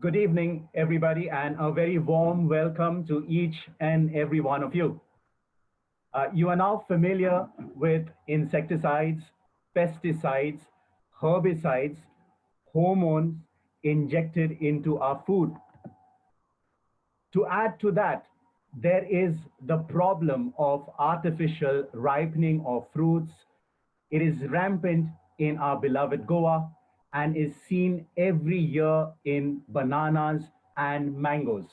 Good evening, everybody, and a very warm welcome to each and every one of you. You are now familiar with insecticides, pesticides, herbicides, hormones injected into our food. To add to that, there is the problem of artificial ripening of fruits. It is rampant in our beloved Goa and is seen every year in bananas and mangoes.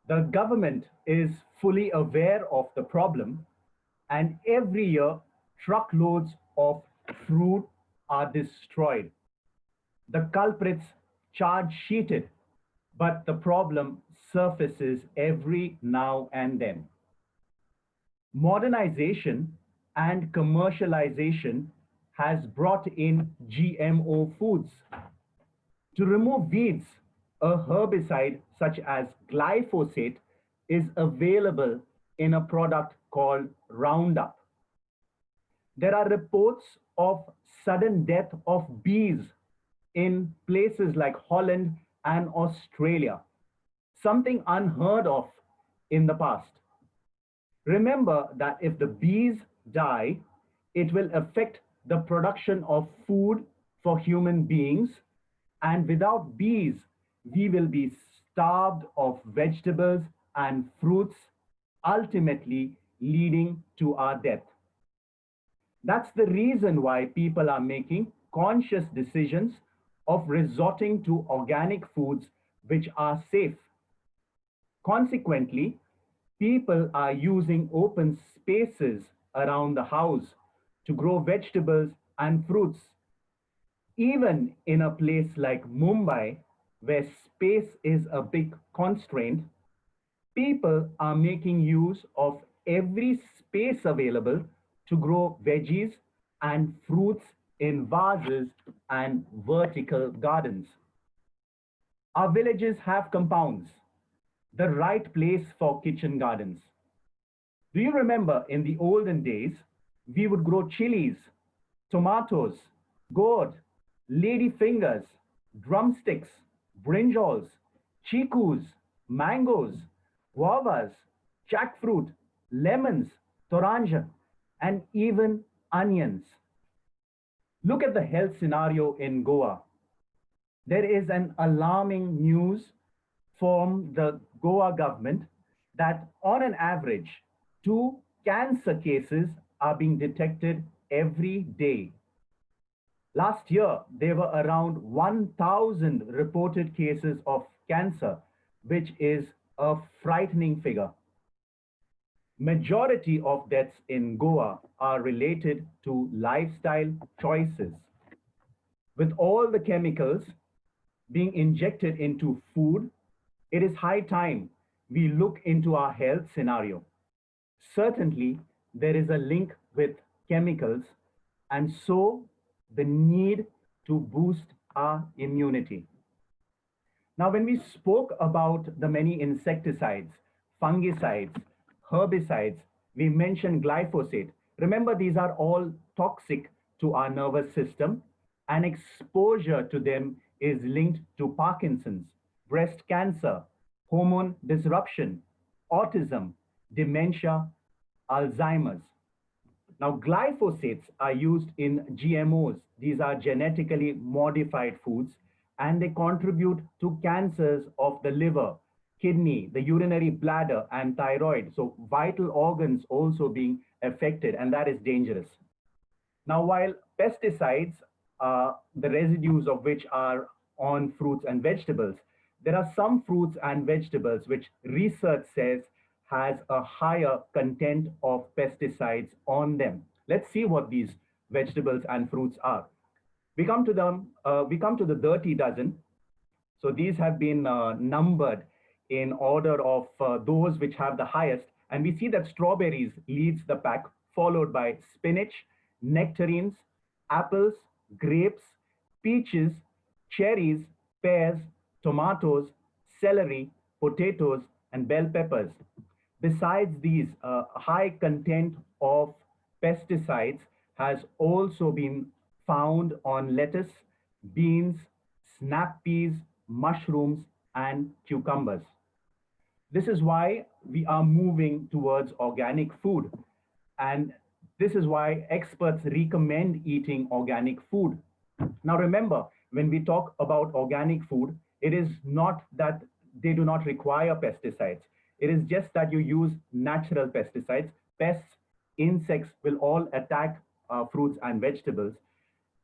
The government is fully aware of the problem, and every year truckloads of fruit are destroyed. The culprits charge sheeted, but the problem surfaces every now and then. Modernization and commercialization has brought in GMO foods. To remove weeds, a herbicide such as glyphosate is available in a product called Roundup. There are reports of sudden death of bees in places like Holland and Australia, something unheard of in the past. Remember that if the bees die, it will affect the production of food for human beings, and without bees, we will be starved of vegetables and fruits, ultimately leading to our death. That's the reason why people are making conscious decisions of resorting to organic foods which are safe. Consequently, people are using open spaces around the house to grow vegetables and fruits. Even in a place like Mumbai, where space is a big constraint, people are making use of every space available to grow veggies and fruits in vases and vertical gardens. Our villages have compounds, the right place for kitchen gardens. Do you remember in the olden days, we would grow chilies, tomatoes, gourd, lady fingers, drumsticks, brinjals, chikus, mangoes, guavas, jackfruit, lemons, toranja, and even onions. Look at the health scenario in Goa. There is an alarming news from the Goa government that on an average, two cancer cases are being detected every day. Last year, there were around 1,000 reported cases of cancer, which is a frightening figure. Majority of deaths in Goa are related to lifestyle choices. With all the chemicals being injected into food, it is high time we look into our health scenario. Certainly, there is a link with chemicals, and so the need to boost our immunity. Now, when we spoke about the many insecticides, fungicides, herbicides, we mentioned glyphosate. Remember, these are all toxic to our nervous system, and exposure to them is linked to Parkinson's, breast cancer, hormone disruption, autism, dementia, Alzheimer's. Now, glyphosates are used in GMOs. These are genetically modified foods, and they contribute to cancers of the liver, kidney, the urinary bladder, and thyroid. So, vital organs also being affected, and that is dangerous. Now, while pesticides, the residues of which are on fruits and vegetables, there are some fruits and vegetables which research says has a higher content of pesticides on them. Let's see what these vegetables and fruits are. We come to them. We come to the dirty dozen. So these have been numbered in order of those which have the highest, and we see that strawberries leads the pack, followed by spinach, nectarines, apples, grapes, peaches, cherries, pears, tomatoes, celery, potatoes, and bell peppers. Besides these, high content of pesticides has also been found on lettuce, beans, snap peas, mushrooms, and cucumbers. This is why we are moving towards organic food. And this is why experts recommend eating organic food. Now, remember, when we talk about organic food, it is not that they do not require pesticides. It is just that you use natural pesticides. Pests, insects will all attack fruits and vegetables.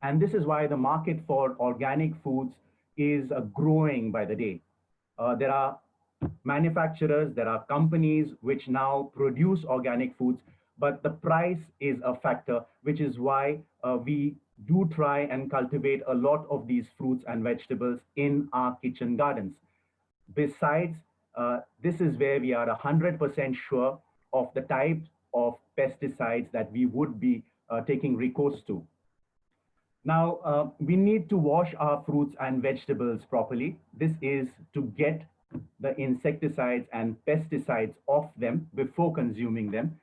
And this is why the market for organic foods is growing by the day. There are manufacturers, there are companies which now produce organic foods, but the price is a factor, which is why we do try and cultivate a lot of these fruits and vegetables in our kitchen gardens. Besides, this is where we are 100% sure of the types of pesticides that we would be taking recourse to. Now, we need to wash our fruits and vegetables properly. This is to get the insecticides and pesticides off them before consuming them.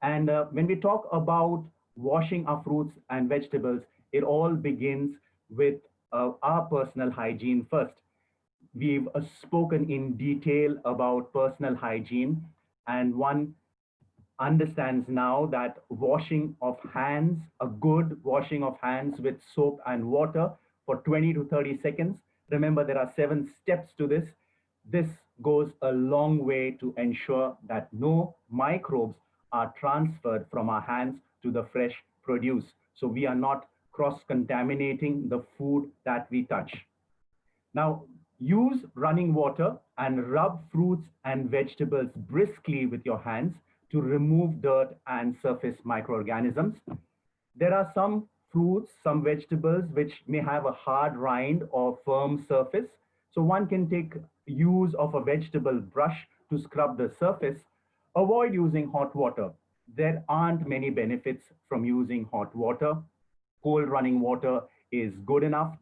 And when we talk about washing our fruits and vegetables, it all begins with our personal hygiene first. We've spoken in detail about personal hygiene, and one understands now that washing of hands, a good washing of hands with soap and water for 20 to 30 seconds. Remember, there are 7 steps to this. This goes a long way to ensure that no microbes are transferred from our hands to the fresh produce. So we are not cross-contaminating the food that we touch. Now, use running water and rub fruits and vegetables briskly with your hands to remove dirt and surface microorganisms. There are some fruits, some vegetables which may have a hard rind or firm surface. So one can take use of a vegetable brush to scrub the surface. Avoid using hot water. There aren't many benefits from using hot water. Cold running water is good enough.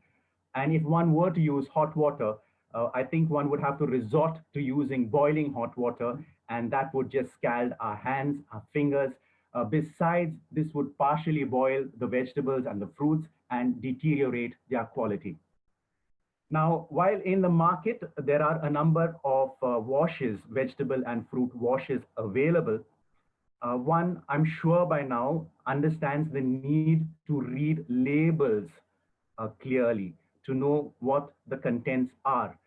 And if one were to use hot water, I think one would have to resort to using boiling hot water, and that would just scald our hands, our fingers. Besides, this would partially boil the vegetables and the fruits and deteriorate their quality. Now, while in the market, there are a number of washes, vegetable and fruit washes available. One, I'm sure by now, understands the need to read labels clearly to know what the contents are.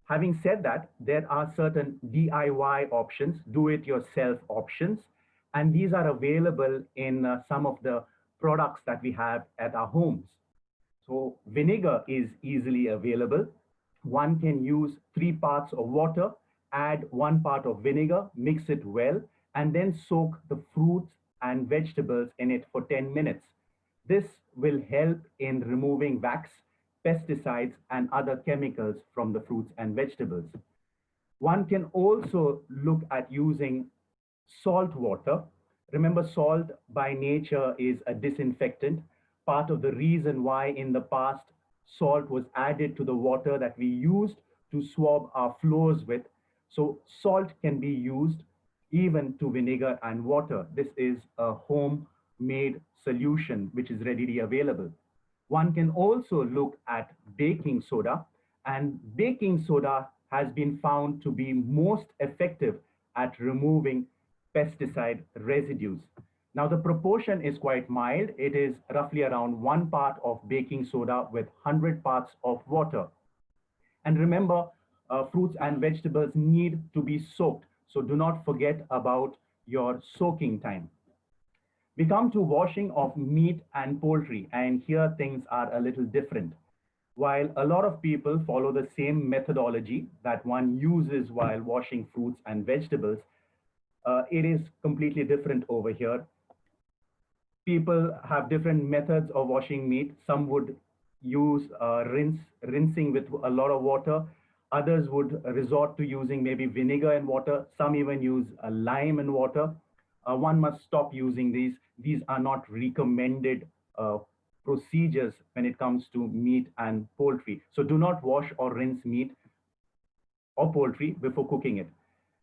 Having said that, there are certain DIY options, do-it-yourself options, and these are available in some of the products that we have at our homes. So vinegar is easily available. One can use 3 parts of water, add 1 part of vinegar, mix it well, and then soak the fruits and vegetables in it for 10 minutes. This will help in removing wax, pesticides, and other chemicals from the fruits and vegetables. One can also look at using salt water. Remember, salt by nature is a disinfectant. Part of the reason why in the past salt was added to the water that we used to swab our floors with. So salt can be used even to vinegar and water. This is a homemade solution which is readily available. One can also look at baking soda, and baking soda has been found to be most effective at removing pesticide residues. Now, the proportion is quite mild. It is roughly around 1 part of baking soda with 100 parts of water. And remember, fruits and vegetables need to be soaked. So do not forget about your soaking time. We come to washing of meat and poultry, and here things are a little different. While a lot of people follow the same methodology that one uses while washing fruits and vegetables, it is completely different over here. People have different methods of washing meat. Some would use rinsing with a lot of water. Others would resort to using maybe vinegar and water. Some even use lime and water. One must stop using these. These are not recommended procedures when it comes to meat and poultry. So do not wash or rinse meat or poultry before cooking it.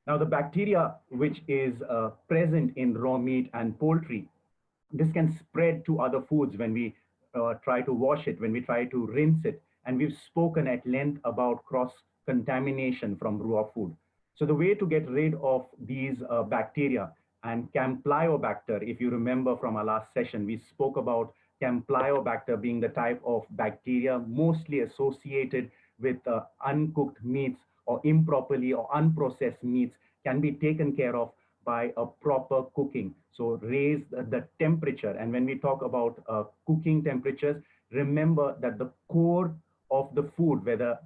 Now, the bacteria which is present in raw meat and poultry, this can spread to other foods when we try to wash it, when we try to rinse it. and we've spoken at length about cross-contamination from raw food. So the way to get rid of these bacteria and Campylobacter, if you remember from our last session, we spoke about Campylobacter being the type of bacteria mostly associated with uncooked meats or improperly or unprocessed meats can be taken care of by a proper cooking. So raise the temperature. And when we talk about cooking temperatures, remember that the core of the food, whether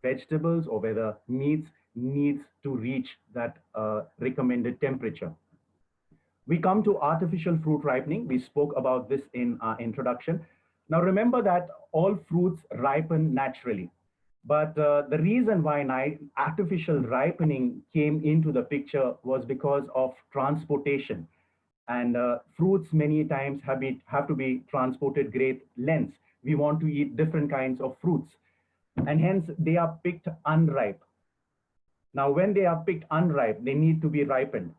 vegetables or whether meats, needs to reach that recommended temperature. We come to artificial fruit ripening. We spoke about this in our introduction. Now remember that all fruits ripen naturally. But the reason why artificial ripening came into the picture was because of transportation. And fruits many times have to be transported great lengths. We want to eat different kinds of fruits. And hence they are picked unripe. Now, when they are picked unripe, they need to be ripened.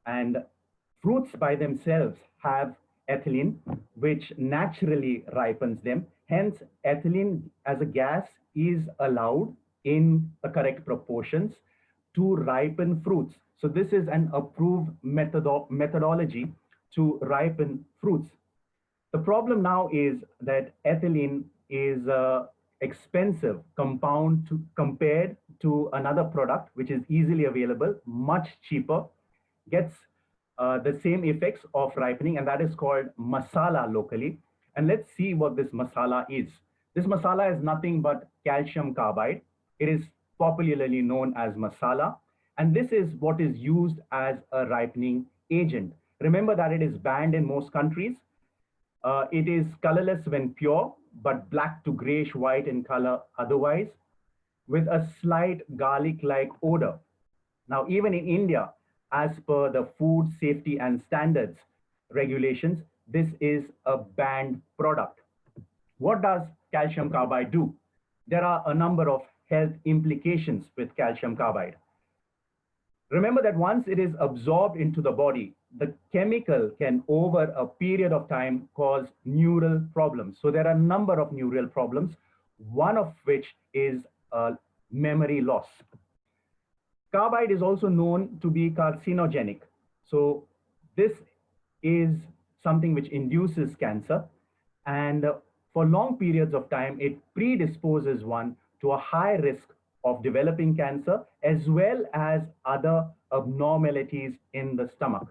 And fruits by themselves have ethylene, which naturally ripens them. Hence, ethylene as a gas is allowed in the correct proportions to ripen fruits. So this is an approved methodology to ripen fruits. The problem now is that ethylene is expensive compound compared to another product, which is easily available, much cheaper, gets the same effects of ripening, and that is called masala locally. And let's see what this masala is. This masala is nothing but calcium carbide. It is popularly known as masala, and this is what is used as a ripening agent. Remember that it is banned in most countries. It is colorless when pure, but black to grayish white in color otherwise, with a slight garlic-like odor. Now, even in India, as per the Food Safety and Standards regulations, this is a banned product. What does calcium carbide do? There are a number of health implications with calcium carbide. Remember that once it is absorbed into the body, the chemical can over a period of time cause neural problems. So there are a number of neural problems, one of which is memory loss. Carbide is also known to be carcinogenic. So this is something which induces cancer, and for long periods of time, it predisposes one to a high risk of developing cancer as well as other abnormalities in the stomach.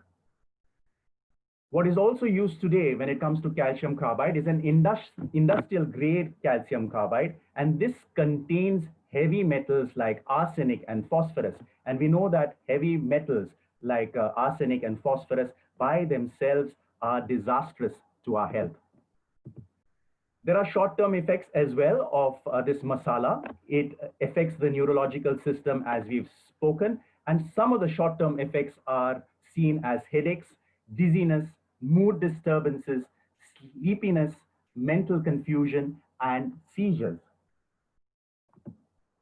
What is also used today when it comes to calcium carbide is an industrial grade calcium carbide, and this contains heavy metals like arsenic and phosphorus. And we know that heavy metals like arsenic and phosphorus by themselves are disastrous to our health. There are short-term effects as well of this masala. It affects the neurological system as we've spoken, and some of the short-term effects are seen as headaches, dizziness, mood disturbances, sleepiness, mental confusion, and seizures.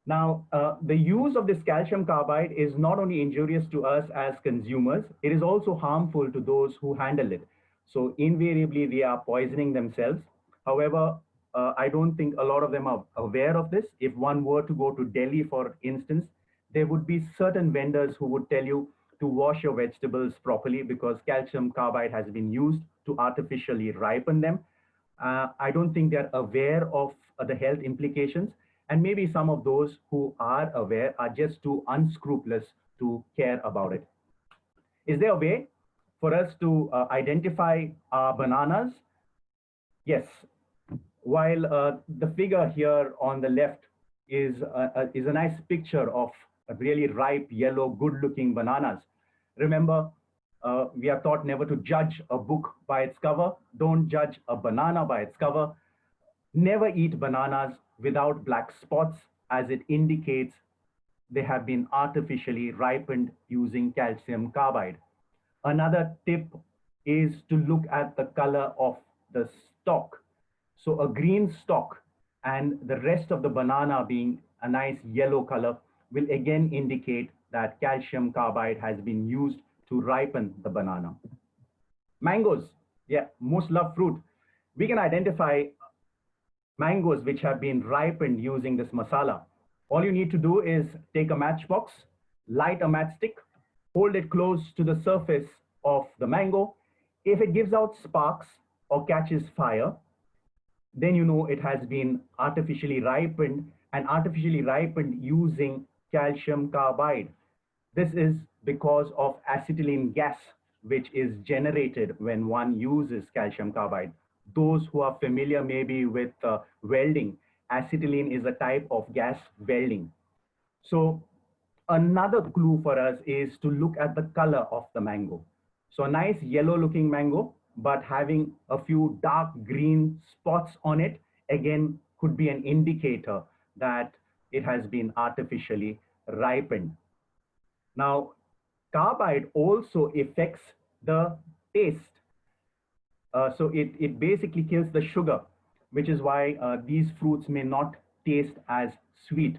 Now, the use of this calcium carbide is not only injurious to us as consumers, it is also harmful to those who handle it. So invariably, they are poisoning themselves. However, I don't think a lot of them are aware of this. If one were to go to Delhi, for instance, there would be certain vendors who would tell you to wash your vegetables properly because calcium carbide has been used to artificially ripen them. I don't think they're aware of the health implications. And maybe some of those who are aware are just too unscrupulous to care about it. Is there a way for us to identify our bananas? Yes. While the figure here on the left is a nice picture of a really ripe, yellow, good-looking bananas. Remember, we are taught never to judge a book by its cover. Don't judge a banana by its cover. Never eat bananas without black spots, as it indicates they have been artificially ripened using calcium carbide. Another tip is to look at the color of the stalk. So a green stalk and the rest of the banana being a nice yellow color will again indicate that calcium carbide has been used to ripen the banana. Mangoes, yeah, most loved fruit. We can identify mangoes which have been ripened using this masala. All you need to do is take a matchbox, light a matchstick, hold it close to the surface of the mango. If it gives out sparks or catches fire, then you know it has been artificially ripened, and artificially ripened using calcium carbide. This is because of acetylene gas, which is generated when one uses calcium carbide. Those who are familiar maybe with welding, acetylene is a type of gas welding. So another clue for us is to look at the color of the mango. So a nice yellow looking mango, but having a few dark green spots on it, again, could be an indicator that it has been artificially ripened. Now, carbide also affects the taste. So it basically kills the sugar, which is why these fruits may not taste as sweet.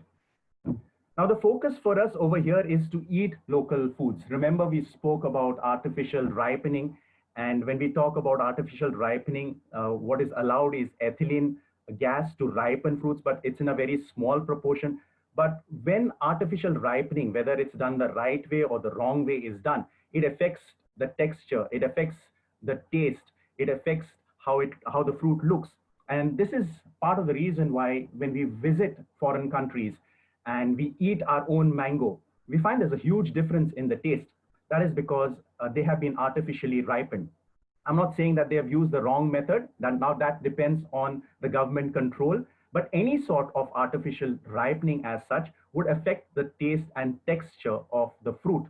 Now, the focus for us over here is to eat local foods. Remember, we spoke about artificial ripening. And when we talk about artificial ripening, what is allowed is ethylene gas to ripen fruits, but it's in a very small proportion. But when artificial ripening, whether it's done the right way or the wrong way is done, it affects the texture, it affects the taste, it affects how the fruit looks. And this is part of the reason why when we visit foreign countries, and we eat our own mango, we find there's a huge difference in the taste. That is because they have been artificially ripened. I'm not saying that they have used the wrong method, that now that depends on the government control, but any sort of artificial ripening as such would affect the taste and texture of the fruit.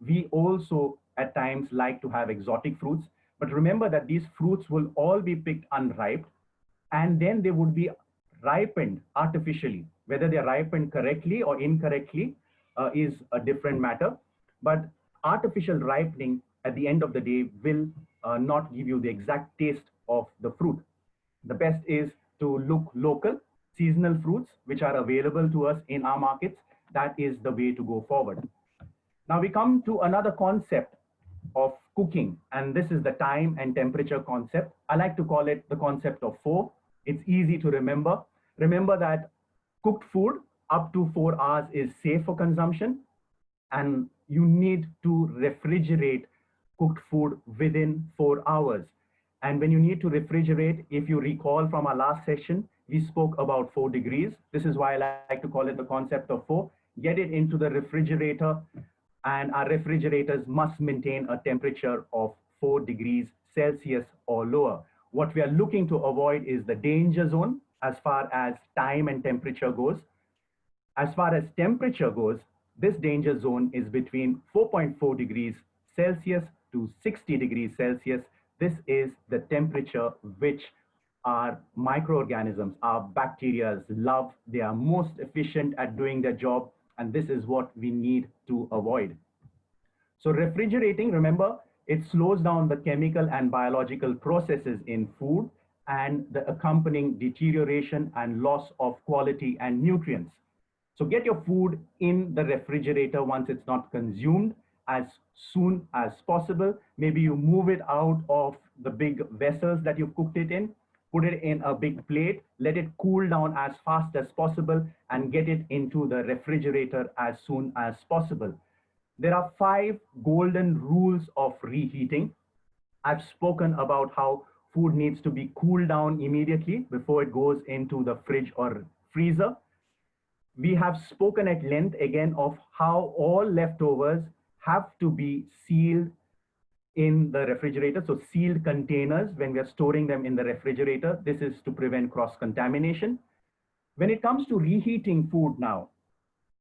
We also at times like to have exotic fruits, but remember that these fruits will all be picked unripe, and then they would be ripened artificially. Whether they're ripened correctly or incorrectly is a different matter. But artificial ripening at the end of the day will not give you the exact taste of the fruit. The best is to look local, seasonal fruits which are available to us in our markets. That is the way to go forward. Now we come to another concept of cooking, and this is the time and temperature concept. I like to call it the concept of four. It's easy to remember. Remember that cooked food up to 4 hours is safe for consumption, and you need to refrigerate cooked food within 4 hours. And when you need to refrigerate, if you recall from our last session, we spoke about 4 degrees. This is why I like to call it the concept of four. Get it into the refrigerator, and our refrigerators must maintain a temperature of 4 degrees Celsius or lower. What we are looking to avoid is the danger zone as far as time and temperature goes. As far as temperature goes, this danger zone is between 4.4 degrees Celsius to 60 degrees Celsius. This is the temperature which our microorganisms, our bacteria love. They are most efficient at doing their job, and this is what we need to avoid. So refrigerating, remember, it slows down the chemical and biological processes in food and the accompanying deterioration and loss of quality and nutrients. So get your food in the refrigerator once it's not consumed as soon as possible. Maybe you move it out of the big vessels that you've cooked it in, put it in a big plate, let it cool down as fast as possible, and get it into the refrigerator as soon as possible. There are 5 golden rules of reheating. I've spoken about how food needs to be cooled down immediately before it goes into the fridge or freezer. We have spoken at length again of how all leftovers have to be sealed in the refrigerator. So sealed containers when we are storing them in the refrigerator. This is to prevent cross-contamination. When it comes to reheating food now,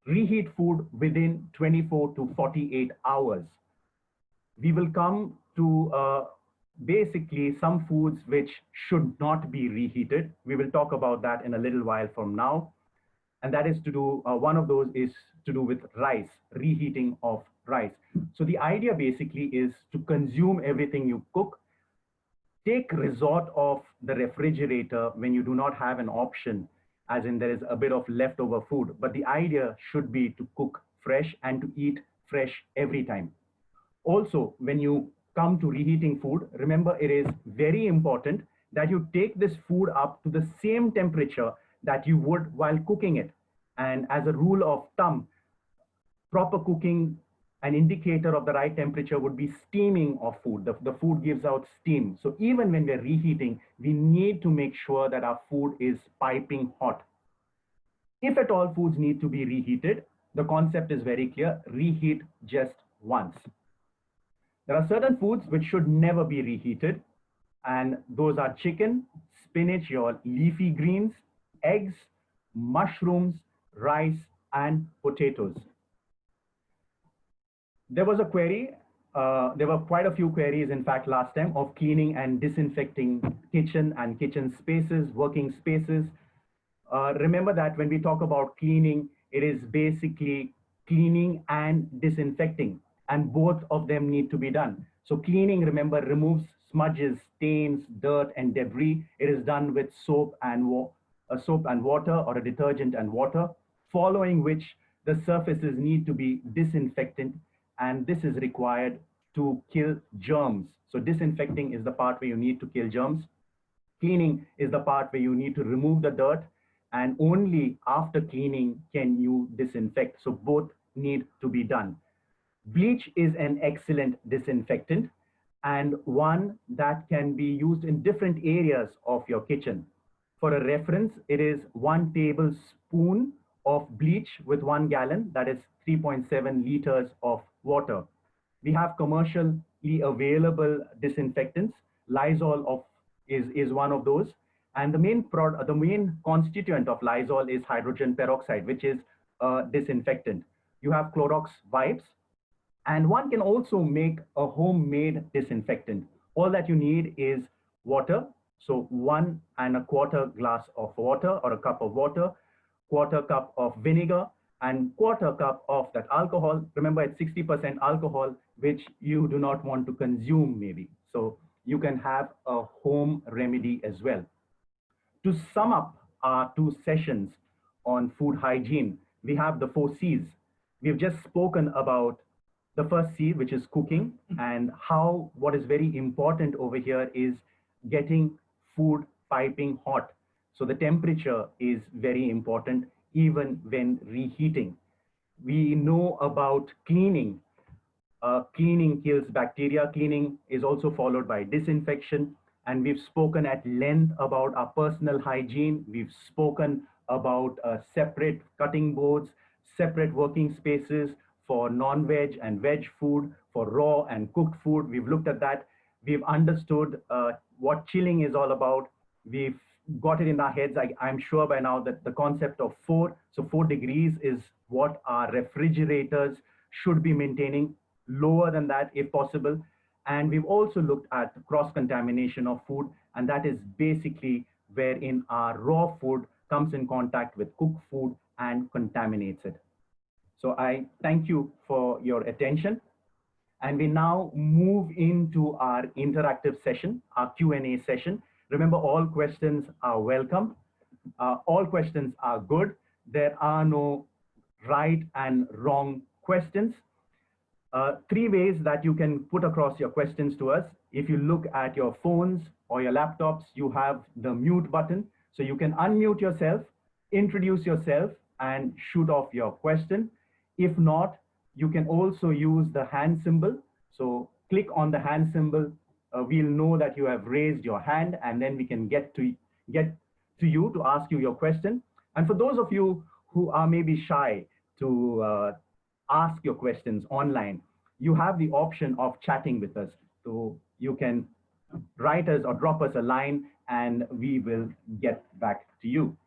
reheat food within 24 to 48 hours. We will come to basically some foods which should not be reheated. We will talk about that in a little while from now. And that is to do, one of those is to do with rice, reheating of rice. So the idea basically is to consume everything you cook. Take resort of the refrigerator when you do not have an option, as in there is a bit of leftover food. But the idea should be to cook fresh and to eat fresh every time. Also, when you come to reheating food, remember it is very important that you take this food up to the same temperature that you would while cooking it. And as a rule of thumb, proper cooking, an indicator of the right temperature would be steaming of food. The food gives out steam. So even when we're reheating, we need to make sure that our food is piping hot. If at all foods need to be reheated, the concept is very clear: reheat just once. There are certain foods which should never be reheated, and those are chicken, spinach, your leafy greens, eggs, mushrooms, rice, and potatoes. There was a query, there were quite a few queries, in fact, last time, of cleaning and disinfecting kitchen and kitchen spaces, working spaces. Remember that when we talk about cleaning, it is basically cleaning and disinfecting, and both of them need to be done. So cleaning, remember, removes smudges, stains, dirt, and debris. It is done with soap and water, or a detergent and water, following which the surfaces need to be disinfected, and this is required to kill germs. So disinfecting is the part where you need to kill germs. Cleaning is the part where you need to remove the dirt, and only after cleaning can you disinfect. So both need to be done. Bleach is an excellent disinfectant, and one that can be used in different areas of your kitchen. For a reference, it is 1 tablespoon of bleach with 1 gallon, that is 3.7 liters of water. We have commercially available disinfectants. Lysol is one of those. And the main constituent of Lysol is hydrogen peroxide, which is a disinfectant. You have Clorox wipes, and one can also make a homemade disinfectant. All that you need is water. So 1¼ glass of water, or a cup of water, quarter cup of vinegar, and quarter cup of that alcohol. Remember, it's 60% alcohol, which you do not want to consume maybe. So you can have a home remedy as well. To sum up our 2 sessions on food hygiene, we have the 4 C's. We've just spoken about the first C, which is cooking, and how what is very important over here is getting food piping hot. So the temperature is very important even when reheating. We know about cleaning. Cleaning kills bacteria. Cleaning is also followed by disinfection. And we've spoken at length about our personal hygiene. We've spoken about separate cutting boards, separate working spaces for non-veg and veg food, for raw and cooked food. We've looked at that. We've understood what chilling is all about. We've got it in our heads. I'm sure by now that the concept of 4, so 4 degrees is what our refrigerators should be maintaining, lower than that if possible. And we've also looked at cross-contamination of food, and that is basically wherein our raw food comes in contact with cooked food and contaminates it. So I thank you for your attention. And we now move into our interactive session, our Q&A session. Remember, all questions are welcome. All questions are good. There are no right and wrong questions. 3 ways that you can put across your questions to us. If you look at your phones or your laptops, you have the mute button. So you can unmute yourself, introduce yourself, and shoot off your question. If not, you can also use the hand symbol. So click on the hand symbol. We'll know that you have raised your hand, and then we can get to you to ask you your question. And for those of you who are maybe shy to ask your questions online, you have the option of chatting with us. So you can write us or drop us a line, and we will get back to you.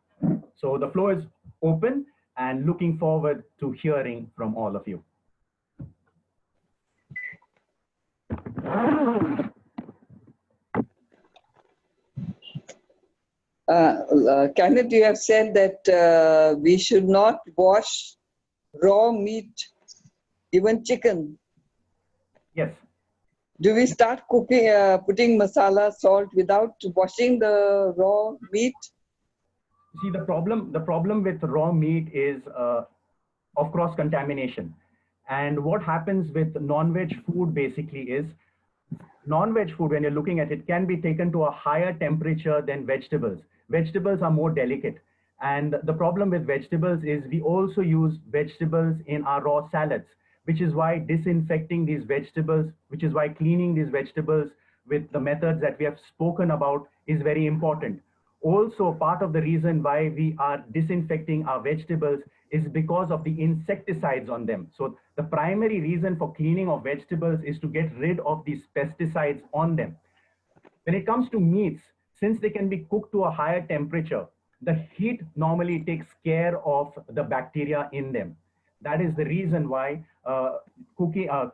So the floor is open, and looking forward to hearing from all of you. Kenneth, you have said that we should not wash raw meat, even chicken. Yes. Do we start cooking, putting masala, salt without washing the raw meat? See, the problem with raw meat is of cross-contamination. And what happens with non-veg food basically is non-veg food, when you're looking at it, can be taken to a higher temperature than vegetables. Vegetables are more delicate. And the problem with vegetables is we also use vegetables in our raw salads, which is why disinfecting these vegetables, which is why cleaning these vegetables with the methods that we have spoken about is very important. Also, part of the reason why we are disinfecting our vegetables is because of the insecticides on them. So the primary reason for cleaning of vegetables is to get rid of these pesticides on them. When it comes to meats, since they can be cooked to a higher temperature, the heat normally takes care of the bacteria in them. That is the reason why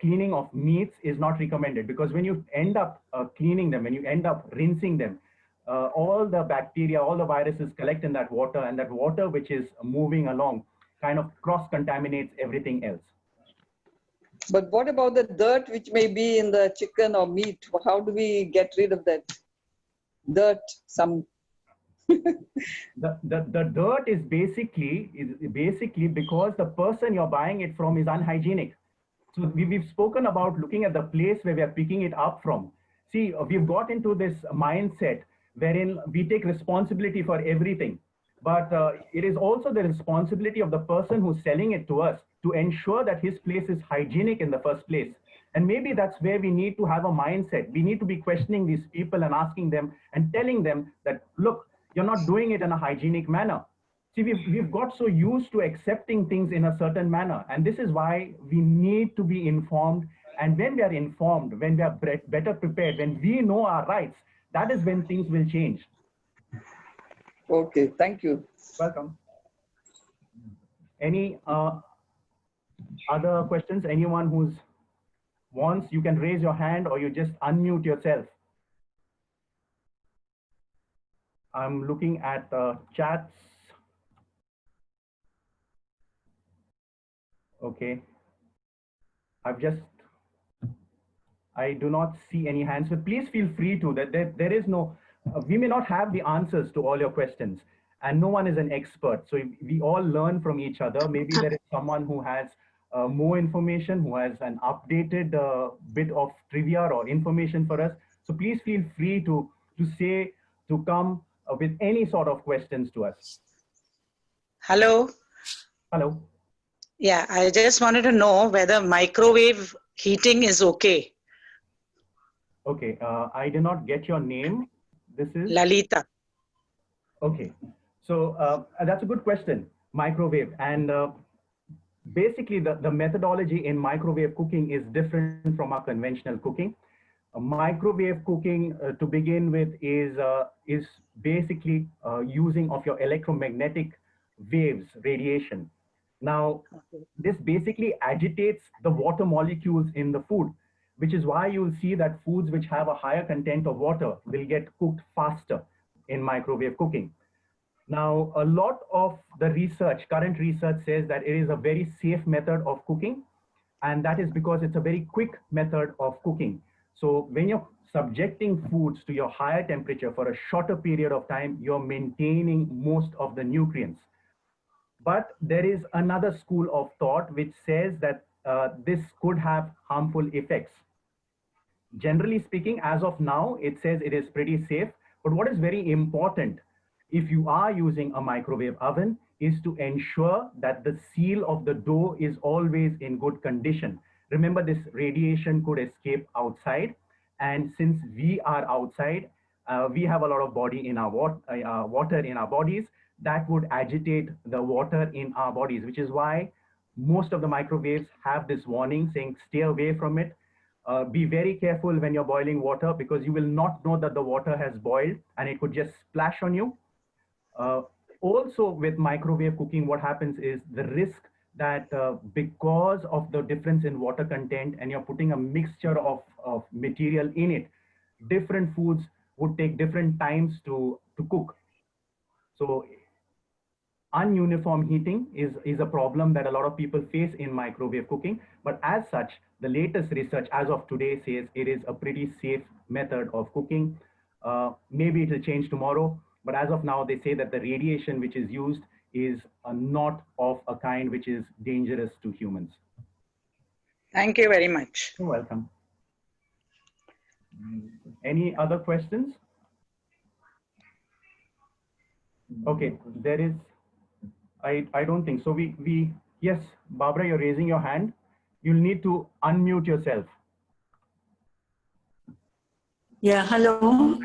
cleaning of meats is not recommended, because when you end up cleaning them, when you end up rinsing them, all the bacteria, all the viruses collect in that water, and that water which is moving along kind of cross-contaminates everything else. But what about the dirt which may be in the chicken or meat? How do we get rid of that dirt? The dirt is basically because the person you're buying it from is unhygienic. So we've spoken about looking at the place where we are picking it up from. See, we've got into this mindset wherein we take responsibility for everything. But it is also the responsibility of the person who's selling it to us to ensure that his place is hygienic in the first place. And maybe that's where we need to have a mindset. We need to be questioning these people and asking them and telling them that, look, you're not doing it in a hygienic manner. See, we've got so used to accepting things in a certain manner. And this is why we need to be informed. And when we are informed, when we are better prepared, when we know our rights, that is when things will change. Okay, thank you. Welcome. Any other questions? Anyone who's wants, you can raise your hand or you just unmute yourself. I'm looking at chats. Okay. I do not see any hands, but please feel free to that. There is no, we may not have the answers to all your questions, and no one is an expert. So we all learn from each other. Maybe there is someone who has more information, who has an updated bit of trivia or information for us. So please feel free to come with any sort of questions to us. Hello. Hello. Yeah, I just wanted to know whether microwave heating is okay. Okay, I did not get your name. This is Lalita. Okay, so that's a good question. Microwave, and basically the methodology in microwave cooking is different from our conventional cooking. Microwave cooking, to begin with, is basically using of your electromagnetic waves, radiation. Now, this basically agitates the water molecules in the food, which is why you'll see that foods which have a higher content of water will get cooked faster in microwave cooking. Now, a lot of the research, current research, says that it is a very safe method of cooking, and that is because it's a very quick method of cooking. So when you're subjecting foods to your higher temperature for a shorter period of time, you're maintaining most of the nutrients. But there is another school of thought which says that this could have harmful effects. Generally speaking, as of now, it says it is pretty safe. But what is very important, if you are using a microwave oven, is to ensure that the seal of the dough is always in good condition. Remember, this radiation could escape outside. And since we are outside, we have a lot of body in our water in our bodies that would agitate the water in our bodies, which is why most of the microwaves have this warning saying stay away from it. Be very careful when you're boiling water, because you will not know that the water has boiled and it could just splash on you. Also, with microwave cooking, what happens is the risk that because of the difference in water content and you're putting a mixture of material in it, different foods would take different times to cook. So ununiform heating is a problem that a lot of people face in microwave cooking. But as such, the latest research as of today says it is a pretty safe method of cooking. Maybe it will change tomorrow, but as of now, they say that the radiation which is used is not of a kind which is dangerous to humans. Thank you very much. You're welcome. Any other questions? Okay, there is, I don't think so. Yes, Barbara, you're raising your hand. You'll need to unmute yourself. Yeah, hello.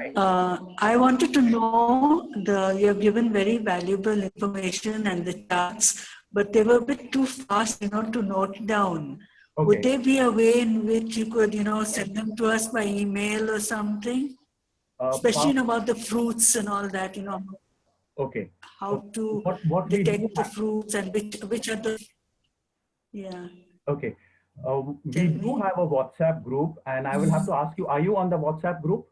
I wanted to know, you have given very valuable information and the charts, but they were a bit too fast, to note down. Okay. Would there be a way in which you could, send them to us by email or something? Especially about the fruits and all that, Okay. how to What we do detect the have, fruits and which are the, yeah. okay. We Tell do me. have a WhatsApp group, and I will have to ask you, are you on the WhatsApp group?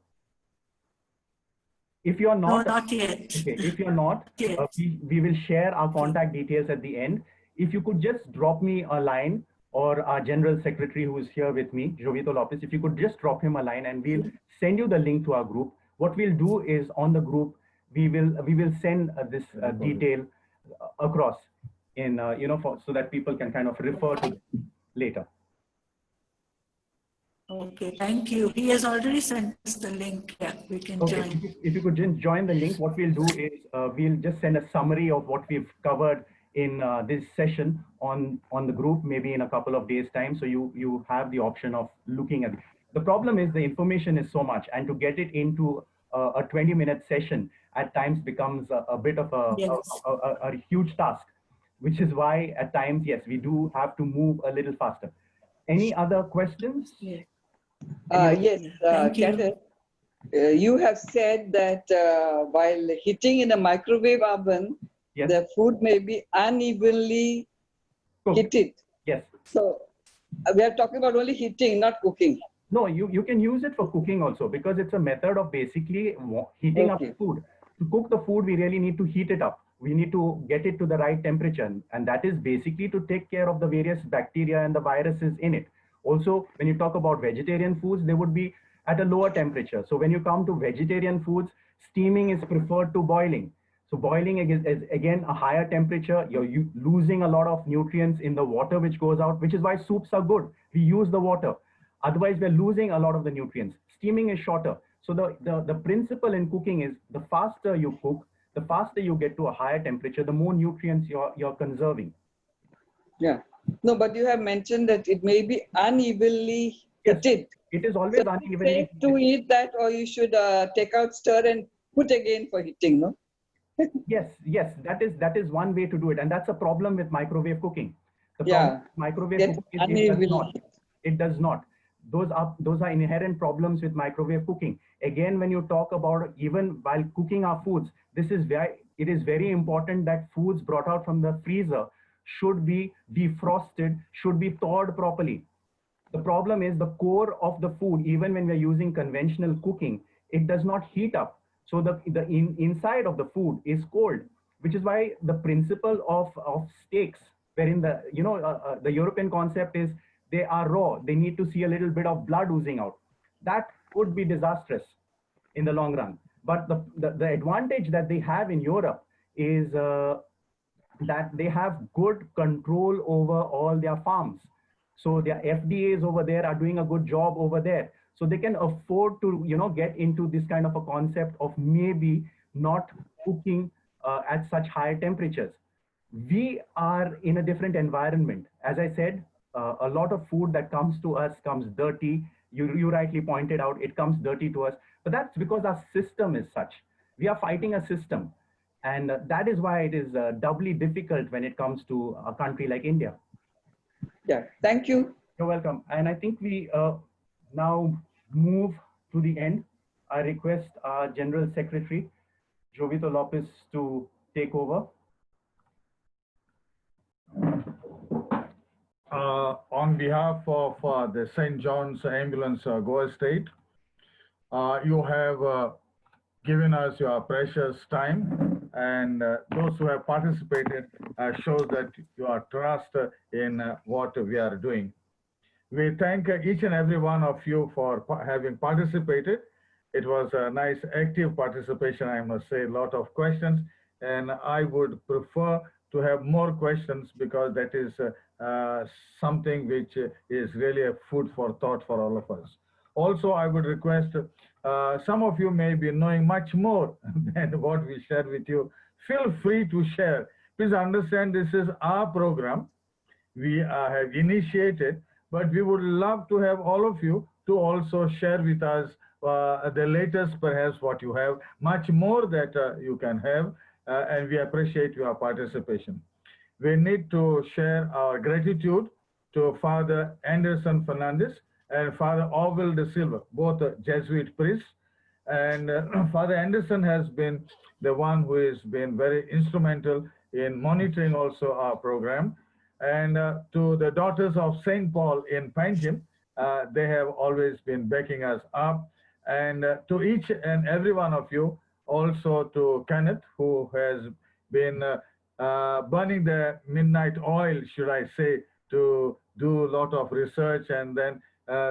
If you're No, not, not yet. okay, if you're not, Yes. we will share our contact details at the end. If you could just drop me a line, or our general secretary who is here with me, Jovito Lopez, if you could just drop him a line and we'll send you the link to our group. What we'll do is on the group, we will send this detail across in, so that people can kind of refer to later. Okay, thank you. He has already sent us the link. Yeah, we can Okay, join. if you could just join the link, what we'll do is we'll just send a summary of what we've covered in this session on the group, maybe in a couple of days' time. So you have the option of looking at it. The problem is the information is so much, and to get it into a 20-minute session at times becomes a bit of Yes. a huge task, which is why at times, yes, we do have to move a little faster. Any other questions? Yeah. Yes, Thank you. Kenneth, you have said that while heating in a microwave oven, Yes. the food may be unevenly Cooked. heated. Yes. So we are talking about only heating, not cooking. No, you can use it for cooking also, because it's a method of basically heating up food. To cook the food, we really need to heat it up. We need to get it to the right temperature. And that is basically to take care of the various bacteria and the viruses in it. Also, when you talk about vegetarian foods, they would be at a lower temperature. So when you come to vegetarian foods, steaming is preferred to boiling. So boiling is again a higher temperature. You're losing a lot of nutrients in the water which goes out, which is why soups are good. We use the water. Otherwise, we're losing a lot of the nutrients. Steaming is shorter. So the principle in cooking is the faster you cook, the faster you get to a higher temperature, the more nutrients you're conserving. Yeah. No, but you have mentioned that it may be unevenly heated. It is always So unevenly safe to eat that, or you should take out, stir, and put again for heating, no? Yes, that is one way to do it, and that's a problem with microwave cooking. The problem Yeah. with microwave Get cooking is unevenly. it does not. Those are inherent problems with microwave cooking. Again, when you talk about even while cooking our foods, it is very important that foods brought out from the freezer should be defrosted, should be thawed properly. The problem is the core of the food, even when we're using conventional cooking, it does not heat up. So the inside of the food is cold, which is why the principle of steaks, wherein the European concept is they are raw, they need to see a little bit of blood oozing out. That could be disastrous in the long run. But the advantage that they have in Europe is that they have good control over all their farms. So their FDAs over there are doing a good job over there. So they can afford to, get into this kind of a concept of maybe not cooking at such high temperatures. We are in a different environment. As I said, a lot of food that comes to us comes dirty. You rightly pointed out, it comes dirty to us, but that's because our system is such. We are fighting a system. And that is why it is doubly difficult when it comes to a country like India. Yeah, thank you. You're welcome. And I think we now move to the end. I request our General Secretary, Jovito Lopez, to take over. On behalf of the St. John's Ambulance Goa State, you have given us your precious time, and those who have participated shows that your trust in what we are doing. We thank each and every one of you for having participated. It was a nice active participation, I must say, a lot of questions, and I would prefer to have more questions because that is something which is really a food for thought for all of us. Also, I would request, some of you may be knowing much more than what we shared with you. Feel free to share. Please understand this is our program. We have initiated, but we would love to have all of you to also share with us the latest, perhaps what you have, much more that you can have, and we appreciate your participation. We need to share our gratitude to Father Anderson Fernandez and Father Orville de Silva, both Jesuit priests. And Father Anderson has been the one who has been very instrumental in monitoring also our program. And to the Daughters of St. Paul in Panjim, they have always been backing us up. And to each and every one of you, also to Kenneth, who has been burning the midnight oil, should I say, to do a lot of research. And then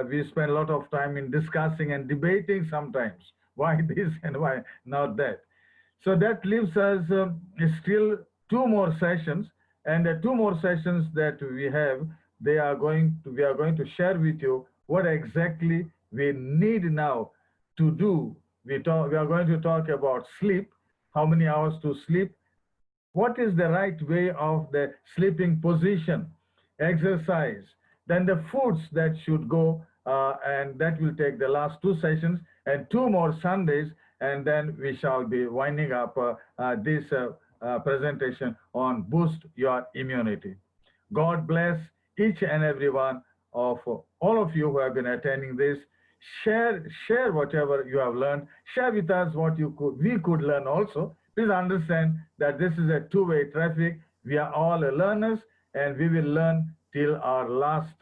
we spend a lot of time in discussing and debating sometimes why this and why not that. So that leaves us still 2 more sessions, and the 2 more sessions that we have, we are going to share with you what exactly we need now to do. We are going to talk about sleep, how many hours to sleep, what is the right way of the sleeping position, exercise, then the foods that should go, and that will take the last 2 sessions and 2 more Sundays, and then we shall be winding up this presentation on boost your immunity. God bless each and every one of all of you who have been attending this. Share whatever you have learned. Share with us what we could learn also. Please understand that this is a 2-way traffic. We are all learners, and we will learn till our last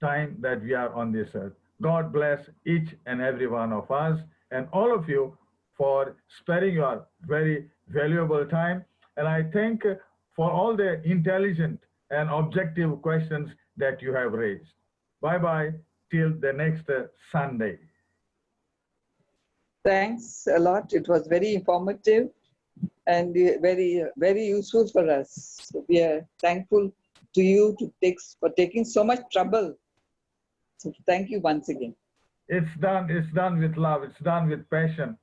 time that we are on this earth. God bless each and every one of us and all of you for sparing your very valuable time. And I thank for all the intelligent and objective questions that you have raised. Bye-bye till the next Sunday. Thanks a lot. It was very informative and very useful for us. So we are thankful to you for taking so much trouble. So thank you once again. It's done with love. It's done with passion.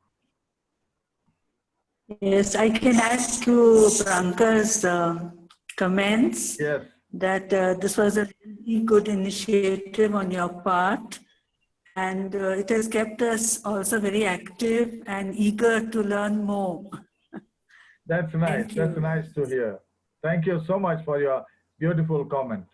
Yes, I can add to Pranka's comments. Yes. That this was a really good initiative on your part, and it has kept us also very active and eager to learn more. That's nice. That's nice to hear. Thank you so much for your beautiful comment.